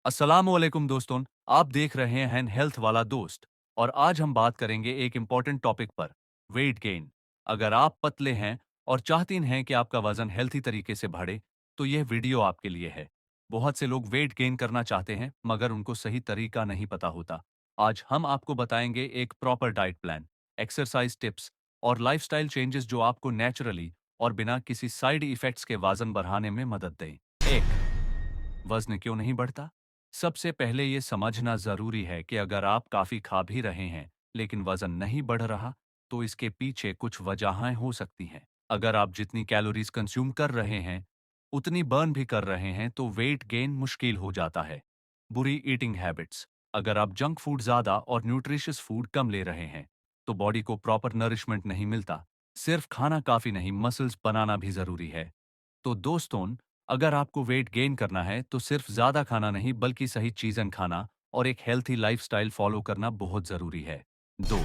अस्सलामुअलैकुम दोस्तों। आप देख रहे हैं हेल्थ वाला दोस्त। और आज हम बात करेंगे एक इम्पॉर्टेंट टॉपिक पर, वेट गेन। अगर आप पतले हैं और चाहती हैं कि आपका वजन हेल्थी तरीके से बढ़े, तो यह वीडियो आपके लिए है। बहुत से लोग वेट गेन करना चाहते हैं मगर उनको सही तरीका नहीं पता होता। आज हम आपको बताएंगे एक proper diet plan, exercise tips और लाइफस्टाइल चेंजेस जो आपको नेचुरली और बिना किसी साइड इफेक्ट्स के वजन बढ़ाने में मदद दें। एक, वजन क्यों नहीं बढ़ता? सबसे पहले ये समझना जरूरी है कि अगर आप काफी खा भी रहे हैं लेकिन वजन नहीं बढ़ रहा, तो इसके पीछे कुछ वजहें हो सकती हैं। अगर आप जितनी कैलोरीज कंज्यूम कर रहे हैं उतनी बर्न भी कर रहे हैं तो वेट गेन मुश्किल हो जाता है। बुरी ईटिंग हैबिट्स, अगर आप जंक फूड ज्यादा और न्यूट्रिशियस फूड कम ले रहे हैं तो बॉडी को प्रॉपर नरिशमेंट नहीं मिलता। सिर्फ खाना काफी नहीं, मसल्स बनाना भी जरूरी है। तो दोस्तों, अगर आपको वेट गेन करना है तो सिर्फ ज्यादा खाना नहीं बल्कि सही चीजें खाना और एक हेल्थी लाइफस्टाइल फॉलो करना बहुत जरूरी है। दो,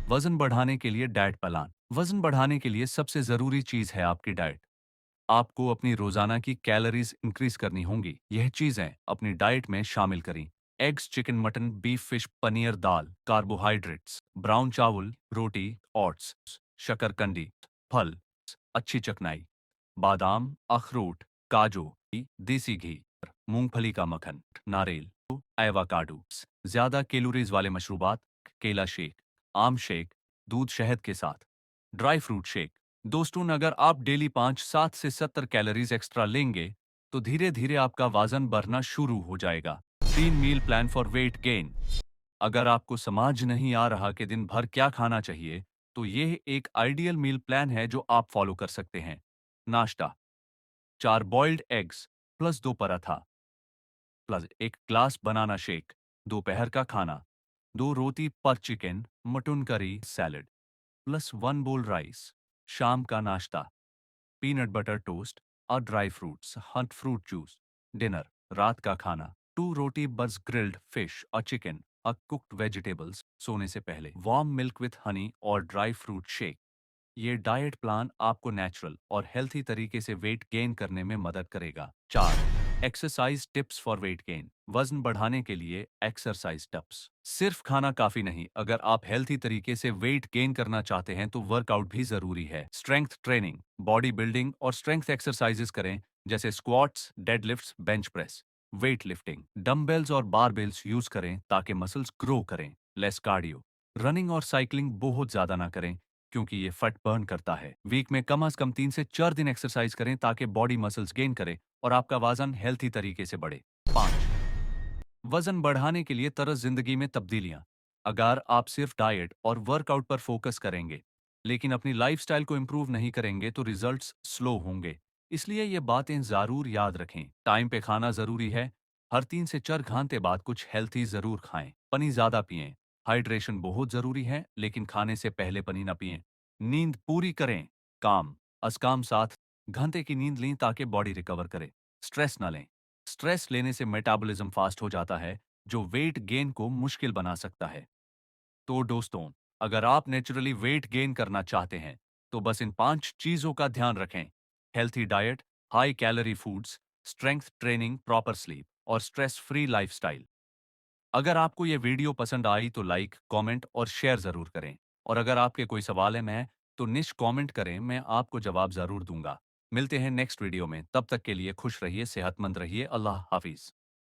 वजन बढ़ाने के लिए डाइट प्लान। वजन बढ़ाने के लिए सबसे जरूरी चीज है आपकी डाइट। आपको अपनी रोजाना की कैलोरीज इंक्रीज करनी होंगी। यह चीजें अपनी डाइट में शामिल करें। Eggs, chicken, mutton, beef, fish, paneer, दाल, कार्बोहाइड्रेट्स, ब्राउन चावल, रोटी, ओट्स, शकरकंदी, फल, अच्छी चकनाई, बादाम, अखरोट, काजू, देसी घी, मूंगफली का मक्खन, नारियल, एवोकाडो। ज्यादा कैलोरीज वाले मशरूबात, केला शेक, आम शेक, दूध शहद के साथ, ड्राई फ्रूट शेक। दोस्तों, अगर आप डेली 5 7 से 70 कैलोरीज एक्स्ट्रा लेंगे तो धीरे धीरे आपका वजन बढ़ना शुरू हो जाएगा। 3 meal plan for weight gain. अगर आपको समझ नहीं आ रहा कि दिन भर क्या खाना चाहिए, तो यह एक आइडियल मील प्लान है जो आप फॉलो कर सकते हैं। नाश्ता, 4 boiled eggs plus 2 paratha plus एक ग्लास बनाना शेक। दोपहर का खाना, 2 रोटी पर chicken, mutton curry, salad plus 1 बोल राइस। शाम का नाश्ता, पीनट बटर टोस्ट और dry fruits, Hunt fruit juice. Dinner, रात का खाना, 2 रोटी बस ग्रिल्ड फिश और चिकन और कुक्ड वेजिटेबल्स। सोने से पहले वार्म मिल्क विथ हनी और ड्राई फ्रूट शेक। ये डाइट प्लान आपको नेचुरल और हेल्थी तरीके से वेट गेन करने में मदद करेगा। 4, exercise tips for weight gain. वजन बढ़ाने के लिए एक्सरसाइज टिप्स। सिर्फ खाना काफी नहीं, अगर आप हेल्थी तरीके से वेट गेन करना चाहते हैं तो वर्कआउट भी जरूरी है। स्ट्रेंथ ट्रेनिंग, बॉडी बिल्डिंग और स्ट्रेंथ एक्सरसाइजेस करें, जैसे squats, deadlifts, bench press. Weight lifting, dumbbells और बारबेल्स यूज करें ताकि मसल्स ग्रो करें। लेस कार्डियो, रनिंग और साइकिलिंग बहुत ज्यादा ना करें क्योंकि ये फट बर्न करता है। वीक में कम से कम 3 से 4 दिन एक्सरसाइज करें ताकि बॉडी मसल्स गेन करे और आपका वजन हेल्थी तरीके से बढ़े। 5, वजन बढ़ाने के लिए तरज जिंदगी में तब्दीलियां। अगर आप सिर्फ डाइट और वर्कआउट पर फोकस करेंगे लेकिन अपनी लाइफस्टाइल को इंप्रूव नहीं करेंगे तो रिजल्ट्स स्लो होंगे। इसलिए ये बातें जरूर याद रखें। टाइम पे खाना जरूरी है। हर 3 से 4 घंटे बाद कुछ हेल्थी जरूर खाएं। पानी ज्यादा पिएं। हाइड्रेशन बहुत जरूरी है लेकिन खाने से पहले पानी ना पिएं। नींद पूरी करें। काम अज काम 7 घंटे की नींद लें ताकि बॉडी रिकवर करे। स्ट्रेस ना लें। स्ट्रेस लेने से मेटाबॉलिज्म फास्ट हो जाता है जो वेट गेन को मुश्किल बना सकता है। तो दोस्तों, अगर आप नेचुरली वेट गेन करना चाहते हैं तो बस इन 5 चीजों का ध्यान रखें। Healthy diet, high calorie foods, strength training, proper sleep और स्ट्रेस फ्री लाइफस्टाइल। अगर आपको ये वीडियो पसंद आई तो लाइक, कमेंट और शेयर जरूर करें। और अगर आपके कोई सवाल है मैं तो निश कमेंट करें, मैं आपको जवाब जरूर दूंगा। मिलते हैं नेक्स्ट वीडियो में, तब तक के लिए खुश रहिए, सेहतमंद रहिए। अल्लाह हाफिज।